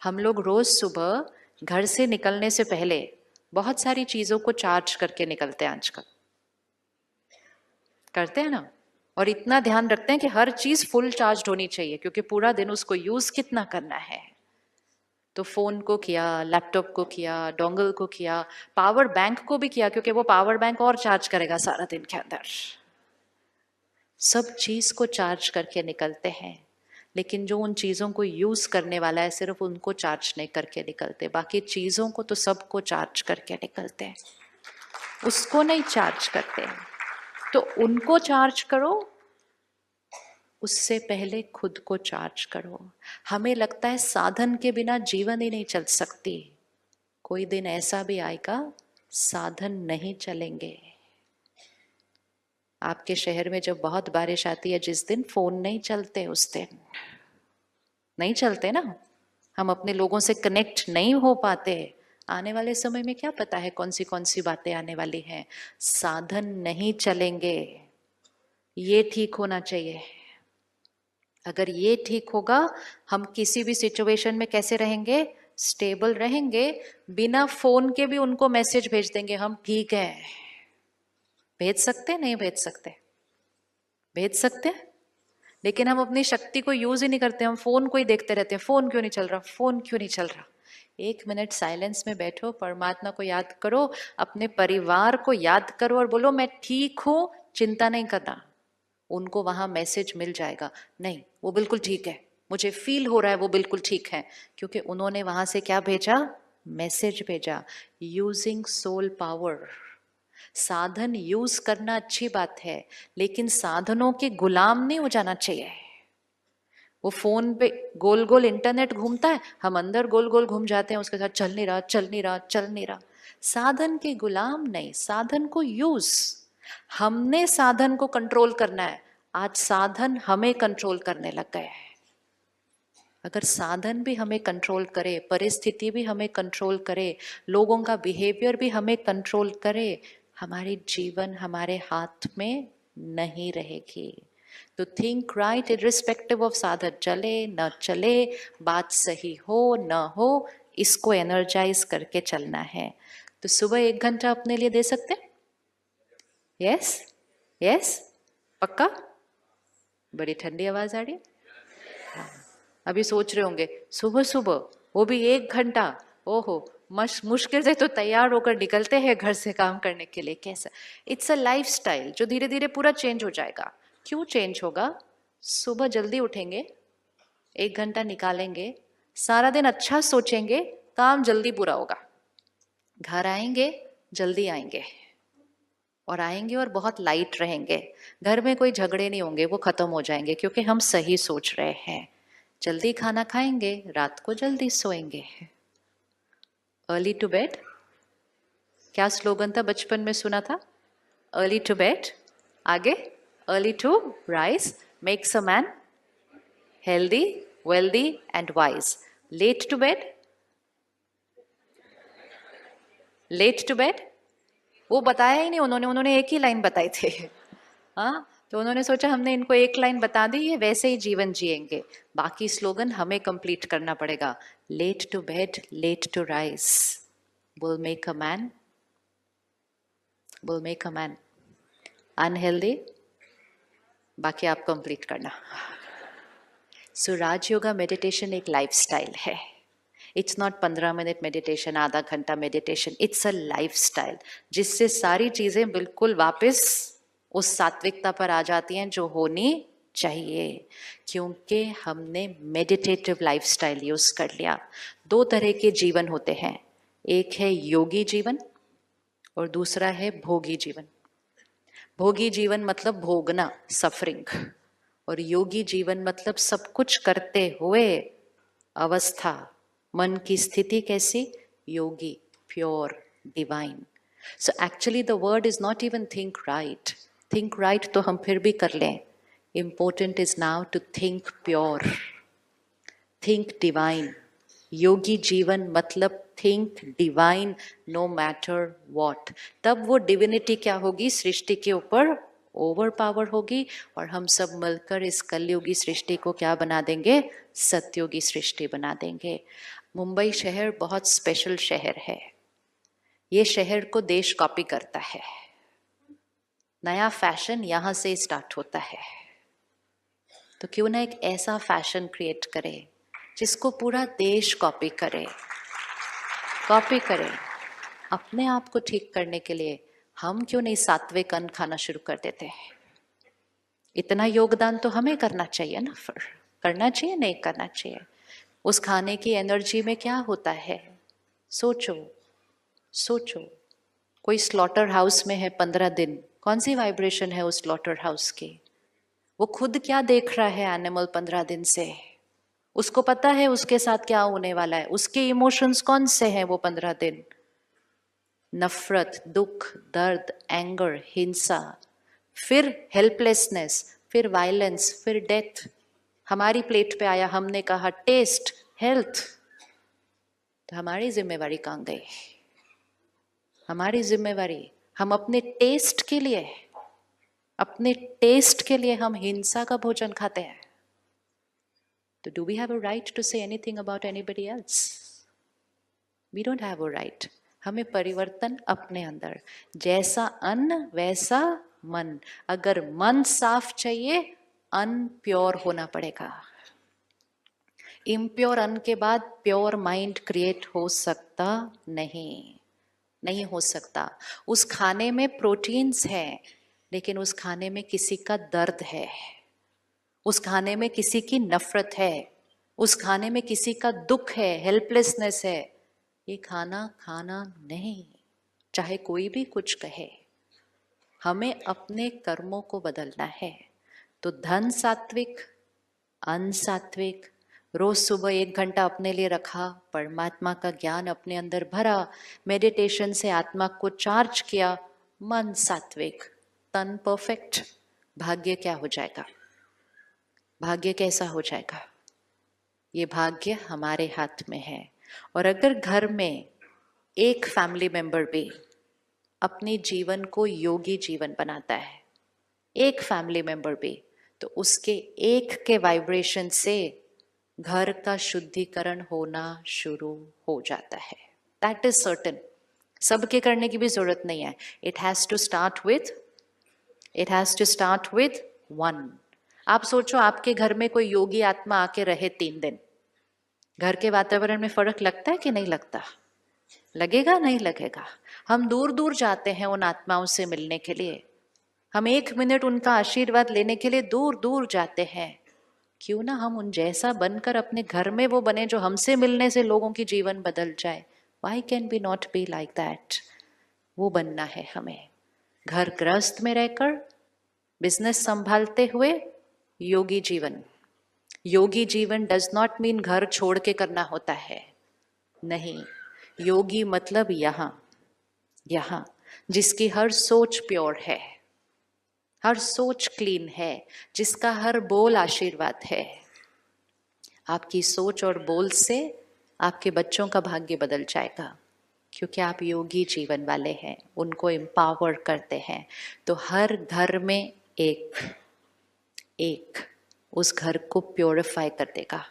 हम लोग रोज सुबह घर से निकलने से पहले बहुत सारी चीजों को चार्ज करके निकलते हैं आजकल, करते हैं ना। और इतना ध्यान रखते हैं कि हर चीज फुल चार्ज होनी चाहिए, क्योंकि पूरा दिन उसको यूज कितना करना है। तो फोन को किया, लैपटॉप को किया, डोंगल को किया, पावर बैंक को भी किया, क्योंकि वो पावर बैंक और चार्ज करेगा सारा दिन के अंदर। सब चीज को चार्ज करके निकलते हैं, लेकिन जो उन चीजों को यूज करने वाला है सिर्फ उनको चार्ज नहीं करके निकलते, बाकी चीजों को तो सबको चार्ज करके निकलते हैं, उसको नहीं चार्ज करते हैं। तो उनको चार्ज करो, उससे पहले खुद को चार्ज करो। हमें लगता है साधन के बिना जीवन ही नहीं चल सकती, कोई दिन ऐसा भी आएगा साधन नहीं चलेंगे। आपके शहर में जब बहुत बारिश आती है, जिस दिन फोन नहीं चलते उस दिन नहीं चलते ना, हम अपने लोगों से कनेक्ट नहीं हो पाते। आने वाले समय में क्या पता है कौन सी बातें आने वाली हैं। साधन नहीं चलेंगे, ये ठीक होना चाहिए। अगर ये ठीक होगा, हम किसी भी सिचुएशन में कैसे रहेंगे, स्टेबल रहेंगे। बिना फोन के भी उनको मैसेज भेज देंगे हम ठीक है। भेज सकते नहीं भेज सकते? भेज सकते, लेकिन हम अपनी शक्ति को यूज ही नहीं करते। हम फोन को ही देखते रहते हैं, फोन क्यों नहीं चल रहा, फोन क्यों नहीं चल रहा। 1 मिनट साइलेंस में बैठो, परमात्मा को याद करो, अपने परिवार को याद करो और बोलो मैं ठीक हूं, चिंता नहीं करना। उनको वहां मैसेज मिल जाएगा, नहीं वो बिल्कुल ठीक है, मुझे फील हो रहा है वो बिल्कुल ठीक है, क्योंकि उन्होंने वहां से क्या भेजा, मैसेज भेजा। Using soul power. साधन यूज करना अच्छी बात है, लेकिन साधनों के गुलाम नहीं हो जाना चाहिए। वो फोन पे गोल गोल इंटरनेट घूमता है, हम अंदर गोल गोल घूम जाते हैं, उसके साथ चल नहीं रहा चल नहीं रहा चल नहीं रहा। साधन के गुलाम नहीं, साधन को यूज। हमने साधन को कंट्रोल करना है, आज साधन हमें कंट्रोल करने लग गए हैं। अगर साधन भी हमें कंट्रोल करे, परिस्थिति भी हमें कंट्रोल करे, लोगों का बिहेवियर भी हमें कंट्रोल करे, हमारी जीवन हमारे हाथ में नहीं रहेगी। तो थिंक राइट इररिस्पेक्टिव ऑफ साधन चले न चले, बात सही हो न हो, इसको एनर्जाइज करके चलना है। तो सुबह 1 घंटा अपने लिए दे सकते? यस यस, पक्का? बड़ी ठंडी आवाज आ रही है। अभी सोच रहे होंगे सुबह सुबह वो भी 1 घंटा, ओहो मुश्किल से तो तैयार होकर निकलते हैं घर से काम करने के लिए, कैसा। इट्स अ लाइफ स्टाइल जो धीरे धीरे पूरा चेंज हो जाएगा। क्यों चेंज होगा? सुबह जल्दी उठेंगे, 1 घंटा निकालेंगे, सारा दिन अच्छा सोचेंगे, काम जल्दी पूरा होगा। घर आएंगे जल्दी आएंगे, और आएंगे और बहुत लाइट रहेंगे। घर में कोई झगड़े नहीं होंगे, वो खत्म हो जाएंगे, क्योंकि हम सही सोच रहे हैं। जल्दी खाना खाएंगे, रात को जल्दी सोएंगे। अर्ली टू बेड, क्या स्लोगन था बचपन में सुना था? अर्ली टू बेड, आगे early to rise makes a man healthy wealthy and wise. Late to bed, late to bed वो बताया ही नहीं उन्होंने एक ही लाइन बताई थे। हाँ, तो उन्होंने सोचा हमने इनको एक लाइन बता दी, ये वैसे ही जीवन जिएंगे, बाकी स्लोगन हमें कंप्लीट करना पड़ेगा। Late to bed late to rise will make a man, will make a man unhealthy, बाकी आप कंप्लीट करना। सो राजयोगा मेडिटेशन एक लाइफस्टाइल है। इट्स नॉट 15 मिनट मेडिटेशन, आधा घंटा मेडिटेशन, इट्स अ लाइफस्टाइल, जिससे सारी चीजें बिल्कुल वापस उस सात्विकता पर आ जाती हैं जो होनी चाहिए, क्योंकि हमने मेडिटेटिव लाइफस्टाइल यूज कर लिया। 2 तरह के जीवन होते हैं, एक है योगी जीवन और दूसरा है भोगी जीवन। भोगी जीवन मतलब भोगना, सफरिंग, और योगी जीवन मतलब सब कुछ करते हुए अवस्था, मन की स्थिति कैसी? योगी, pure, divine. So actually the word is not even think right. Think right तो हम फिर भी कर लें, important is now to think pure, think divine. योगी जीवन मतलब think divine no matter what. तब वो डिविनिटी क्या होगी? सृष्टि के ऊपर ओवर पावर होगी और हम सब मिलकर इस कलयुगी सृष्टि को क्या बना देंगे? सत्युगी सृष्टि बना देंगे। मुंबई शहर बहुत स्पेशल शहर है। ये शहर को देश कॉपी करता है। नया फैशन यहां से स्टार्ट होता है। तो क्यों ना एक ऐसा फैशन क्रिएट करें जिसको पूरा देश कॉपी करे। अपने आप को ठीक करने के लिए हम क्यों नहीं सात्विक अन्न खाना शुरू कर देते हैं? इतना योगदान तो हमें करना चाहिए ना। फिर करना चाहिए, नहीं करना चाहिए? उस खाने की एनर्जी में क्या होता है? सोचो सोचो। कोई स्लॉटर हाउस में है 15 दिन, कौन सी वाइब्रेशन है उस स्लॉटर हाउस की? वो खुद क्या देख रहा है एनिमल 15 दिन से? उसको पता है उसके साथ क्या होने वाला है। उसके इमोशंस कौन से हैं वो 15 दिन? नफरत, दुख, दर्द, एंगर, हिंसा, फिर हेल्पलेसनेस, फिर वायलेंस, फिर डेथ। हमारी प्लेट पे आया, हमने कहा टेस्ट, हेल्थ। तो हमारी जिम्मेवारी कहाँ गई? हमारी जिम्मेवारी, हम अपने टेस्ट के लिए हम हिंसा का भोजन खाते हैं। तो do we have a right to say anything about anybody else? We don't have a right. हमें परिवर्तन अपने अंदर, जैसा अन्न वैसा मन। अगर मन साफ चाहिए, अन्न प्योर होना पड़ेगा। इम्प्योर अन्न के बाद प्योर माइंड क्रिएट हो सकता नहीं हो सकता। उस खाने में प्रोटीन्स हैं, लेकिन उस खाने में किसी का दर्द है, उस खाने में किसी की नफरत है, उस खाने में किसी का दुख है, हेल्पलेसनेस है। ये खाना नहीं, चाहे कोई भी कुछ कहे। हमें अपने कर्मों को बदलना है। तो धन सात्विक, अन्न सात्विक, रोज सुबह 1 घंटा अपने लिए रखा, परमात्मा का ज्ञान अपने अंदर भरा, मेडिटेशन से आत्मा को चार्ज किया, मन सात्विक, तन परफेक्ट। भाग्य क्या हो जाएगा? भाग्य कैसा हो जाएगा? ये भाग्य हमारे हाथ में है। और अगर घर में एक फैमिली मेंबर भी अपने जीवन को योगी जीवन बनाता है, एक फैमिली मेंबर भी, तो उसके एक के वाइब्रेशन से घर का शुद्धिकरण होना शुरू हो जाता है। That is certain. सबके करने की भी जरूरत नहीं है। It has to start with one. आप सोचो, आपके घर में कोई योगी आत्मा आके रहे 3 दिन, घर के वातावरण में फर्क लगता है कि नहीं लगता? लगेगा, नहीं लगेगा? हम दूर दूर जाते हैं उन आत्माओं से मिलने के लिए। हम 1 मिनट उनका आशीर्वाद लेने के लिए दूर दूर जाते हैं। क्यों ना हम उन जैसा बनकर अपने घर में वो बने जो हमसे मिलने से लोगों की जीवन बदल जाए। Why can we not be like that? वो बनना है हमें। घर गृहस्थ में रहकर, बिजनेस संभालते हुए योगी जीवन। योगी जीवन डज नॉट मीन घर छोड़ के करना होता है, नहीं। योगी मतलब यहाँ जिसकी हर सोच प्योर है, हर सोच क्लीन है, जिसका हर बोल आशीर्वाद है। आपकी सोच और बोल से आपके बच्चों का भाग्य बदल जाएगा, क्योंकि आप योगी जीवन वाले हैं, उनको एम्पावर करते हैं। तो हर घर में एक उस घर को प्योरीफाई कर देगा,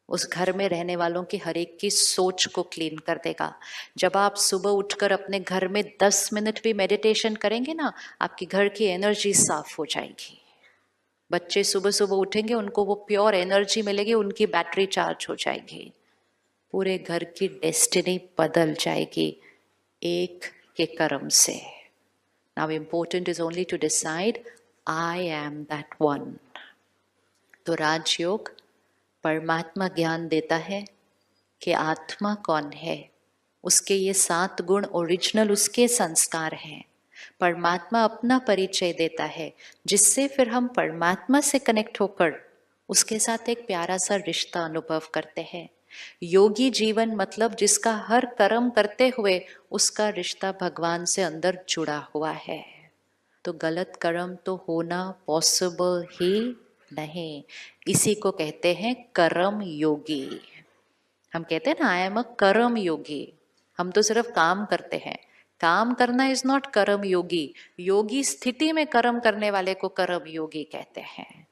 उस घर में रहने वालों की हर एक की सोच को क्लीन कर देगा। जब आप सुबह उठकर अपने घर में 10 मिनट भी मेडिटेशन करेंगे ना, आपकी घर की एनर्जी साफ हो जाएगी। बच्चे सुबह सुबह उठेंगे, उनको वो प्योर एनर्जी मिलेगी, उनकी बैटरी चार्ज हो जाएगी, पूरे घर की डेस्टिनी बदल जाएगी एक के कर्म से। Now important is only to decide I am that one. तो राजयोग परमात्मा ज्ञान देता है कि आत्मा कौन है, उसके ये 7 गुण ओरिजिनल उसके संस्कार हैं। परमात्मा अपना परिचय देता है, जिससे फिर हम परमात्मा से कनेक्ट होकर उसके साथ एक प्यारा सा रिश्ता अनुभव करते हैं। योगी जीवन मतलब जिसका हर कर्म करते हुए उसका रिश्ता भगवान से अंदर जुड़ा हुआ है। तो गलत कर्म तो होना पॉसिबल ही नहीं। इसी को कहते हैं कर्म योगी। हम कहते हैं ना, आई एम अ कर्म योगी। हम तो सिर्फ काम करते हैं, काम करना इज नॉट कर्म योगी। योगी स्थिति में कर्म करने वाले को कर्म योगी कहते हैं,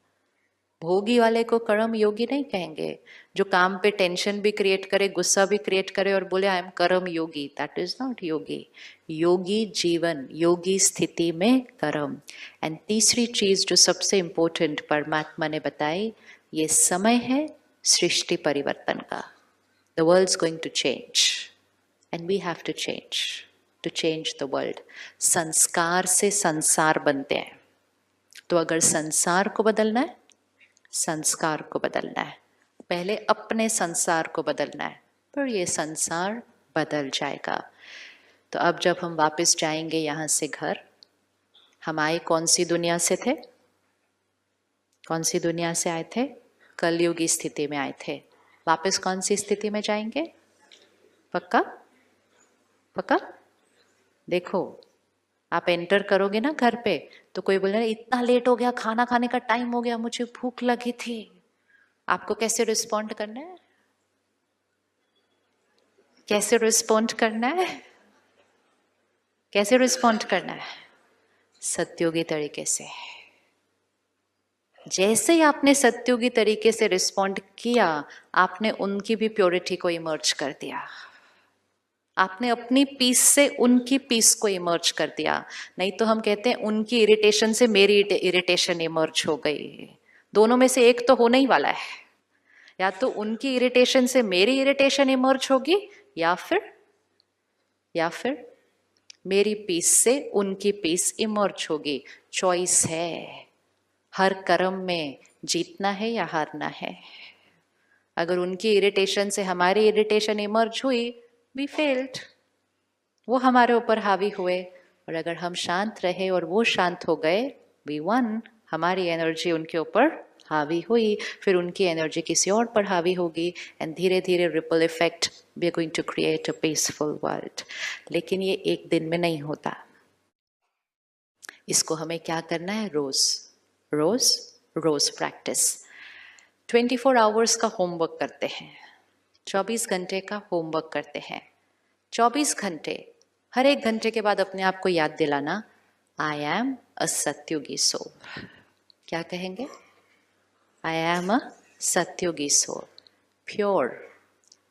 भोगी वाले को कर्म योगी नहीं कहेंगे। जो काम पे टेंशन भी क्रिएट करे, गुस्सा भी क्रिएट करे और बोले आई एम कर्म योगी, दैट इज नॉट योगी। योगी जीवन, योगी स्थिति में कर्म। एंड तीसरी चीज जो सबसे इंपॉर्टेंट परमात्मा ने बताई, ये समय है सृष्टि परिवर्तन का। The world is going to change and we have to change to change the world. संस्कार से संसार बनते हैं, तो अगर संसार को बदलना है, संस्कार को बदलना है, पहले अपने संसार को बदलना है, पर ये संसार बदल जाएगा। तो अब जब हम वापस जाएंगे यहाँ से घर, हम आए कौन सी दुनिया से थे? कौन सी दुनिया से आए थे? कलयुगी स्थिति में आए थे। वापस कौन सी स्थिति में जाएंगे? पक्का? पक्का? देखो, आप एंटर करोगे ना घर पे, तो कोई बोले इतना लेट हो गया, खाना खाने का टाइम हो गया, मुझे भूख लगी थी, आपको कैसे रिस्पॉन्ड करना है? कैसे रिस्पॉन्ड करना है? कैसे रिस्पॉन्ड करना है? सत्योगी तरीके से। जैसे ही आपने सत्योगी तरीके से रिस्पॉन्ड किया, आपने उनकी भी प्योरिटी को इमर्ज कर दिया। आपने अपनी पीस से उनकी पीस को इमर्ज कर दिया। नहीं तो हम कहते हैं उनकी इरिटेशन से मेरी इरिटेशन इमर्ज हो गई। दोनों में से एक तो होने ही वाला है, या तो उनकी इरिटेशन से मेरी इरिटेशन इमर्ज होगी, या फिर मेरी पीस से उनकी पीस इमर्ज होगी। चॉइस है, हर कर्म में जीतना है या हारना है। अगर उनकी इरिटेशन से हमारी इरिटेशन इमर्ज हुई, वी फेल्ड, वो हमारे ऊपर हावी हुए। और अगर हम शांत रहे और वो शांत हो गए, वी वन, हमारी एनर्जी उनके ऊपर हावी हुई, फिर उनकी एनर्जी किसी और पर हावी होगी, एंड धीरे धीरे ripple effect, we are going to create a peaceful world. लेकिन ये एक दिन में नहीं होता, इसको हमें क्या करना है? रोज रोज रोज प्रैक्टिस। 24 आवर्स का होमवर्क करते हैं, 24 घंटे का होमवर्क करते हैं। 24 घंटे, हर एक घंटे के बाद अपने आप को याद दिलाना, आई एम अ सत्युगी सोल। क्या कहेंगे? आई एम अ सत्युगी soul, pure,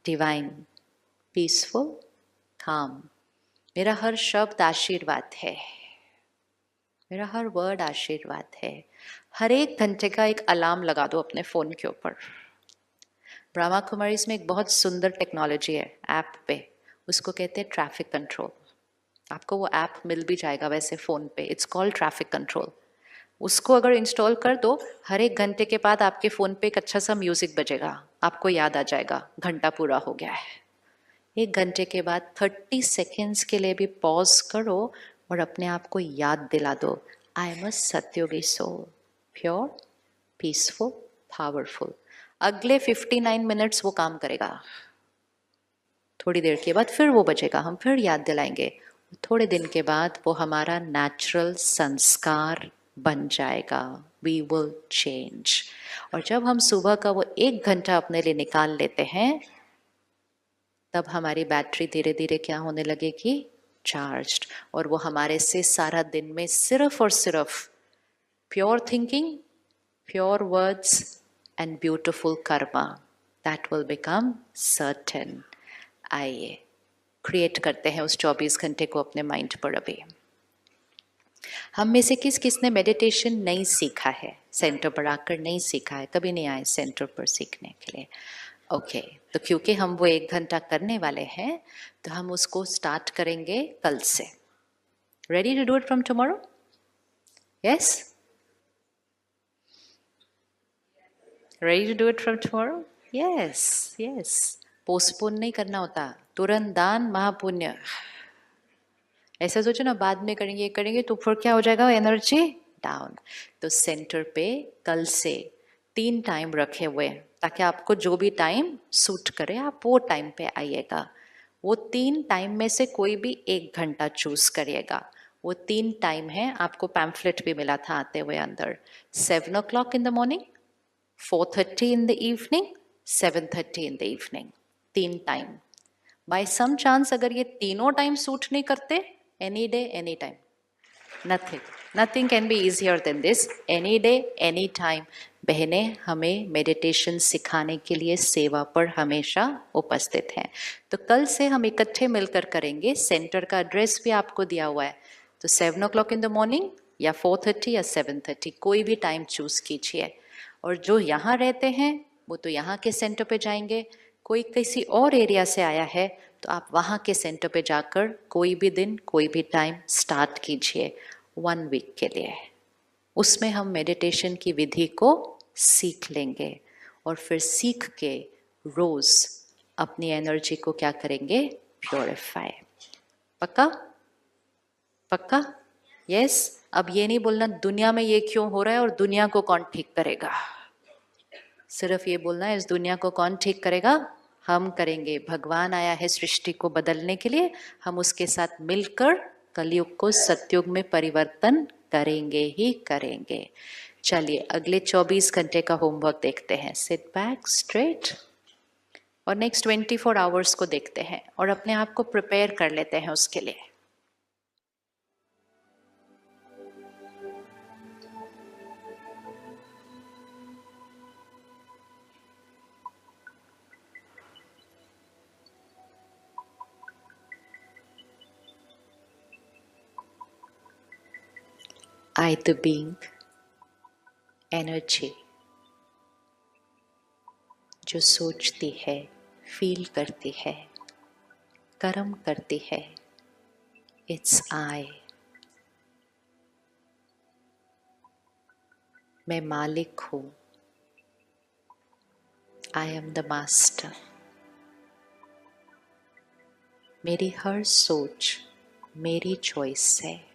divine, peaceful, calm. मेरा हर शब्द आशीर्वाद है, मेरा हर वर्ड आशीर्वाद है। हर एक घंटे का एक अलार्म लगा दो अपने फोन के ऊपर। ब्रह्मा कुमारीज में एक बहुत सुंदर टेक्नोलॉजी है ऐप पे, उसको कहते हैं ट्रैफिक कंट्रोल। आपको वो ऐप मिल भी जाएगा वैसे फ़ोन पे, इट्स कॉल्ड ट्रैफिक कंट्रोल। उसको अगर इंस्टॉल कर दो, हर एक घंटे के बाद आपके फ़ोन पे एक अच्छा सा म्यूज़िक बजेगा, आपको याद आ जाएगा घंटा पूरा हो गया है। एक घंटे के बाद 30 सेकेंड्स के लिए भी पॉज करो और अपने आप को याद दिला दो, आई एम अ सत्योगी सोल, प्योर, पीसफुल, पावरफुल। अगले 59 मिनट्स वो काम करेगा। थोड़ी देर के बाद फिर वो बजेगा, हम फिर याद दिलाएंगे। थोड़े दिन के बाद वो हमारा नेचुरल संस्कार बन जाएगा, वी विल चेंज। और जब हम सुबह का वो 1 घंटा अपने लिए निकाल लेते हैं, तब हमारी बैटरी धीरे धीरे क्या होने लगेगी? चार्ज्ड। और वो हमारे से सारा दिन में सिर्फ और सिर्फ pure thinking, pure words and beautiful Karma, that will become certain. आइए क्रिएट करते हैं उस 24 घंटे को अपने माइंड पर। अभी हम में से किस किस ने मेडिटेशन नहीं सीखा है? सेंटर पर आकर नहीं सीखा है, कभी नहीं आए सेंटर पर सीखने के लिए? ओके, तो क्योंकि हम वो 1 घंटा करने वाले हैं, तो हम उसको स्टार्ट करेंगे कल से। Ready to do it from tomorrow? Yes, ready to do it from tomorrow? Yes yes. Postpone नहीं करना होता, तुरंत दान महापुण्य। ऐसा सोचो ना, बाद में करेंगे करेंगे तो फिर क्या हो जाएगा? Energy down. तो सेंटर पे कल से 3 टाइम रखे हुए, ताकि आपको जो भी टाइम सूट करे आप वो टाइम पे आइएगा। वो 3 टाइम में से कोई भी 1 घंटा चूज करिएगा। वो 3 टाइम है, आपको पैम्फलेट भी मिला था आते हुए अंदर। 7 o'clock in the morning, 4:30 in the evening, 7:30 in the evening। 3 time. By some chance अगर ये तीनों टाइम सूट नहीं करते, Any day, any time. Nothing can be easier than this. Any day, any time. बहनें हमें मेडिटेशन सिखाने के लिए सेवा पर हमेशा उपस्थित हैं। तो कल से हम इकट्ठे मिलकर करेंगे। सेंटर का एड्रेस भी आपको दिया हुआ है। तो 7 o'clock in the morning या 4:30 या 7:30, कोई भी टाइम चूज कीजिए। और जो यहाँ रहते हैं वो तो यहाँ के सेंटर पे जाएंगे। कोई किसी और एरिया से आया है तो आप वहाँ के सेंटर पे जाकर कोई भी दिन कोई भी टाइम स्टार्ट कीजिए 1 वीक के लिए। उसमें हम मेडिटेशन की विधि को सीख लेंगे और फिर सीख के रोज अपनी एनर्जी को क्या करेंगे, प्योरीफाई। पक्का? पक्का? यस। अब ये नहीं बोलना दुनिया में ये क्यों हो रहा है और दुनिया को कौन ठीक करेगा। सिर्फ ये बोलना है इस दुनिया को कौन ठीक करेगा, हम करेंगे। भगवान आया है सृष्टि को बदलने के लिए, हम उसके साथ मिलकर कलयुग को सतयुग में परिवर्तन करेंगे ही करेंगे। चलिए अगले 24 घंटे का होमवर्क देखते हैं। सिट बैक स्ट्रेट और नेक्स्ट 24 आवर्स को देखते हैं और अपने आप को प्रिपेयर कर लेते हैं उसके लिए। I the being, एनर्जी जो सोचती है, फील करती है, कर्म करती है, इट्स आई। मैं मालिक हूँ, आई एम द मास्टर। मेरी हर सोच मेरी चॉइस है।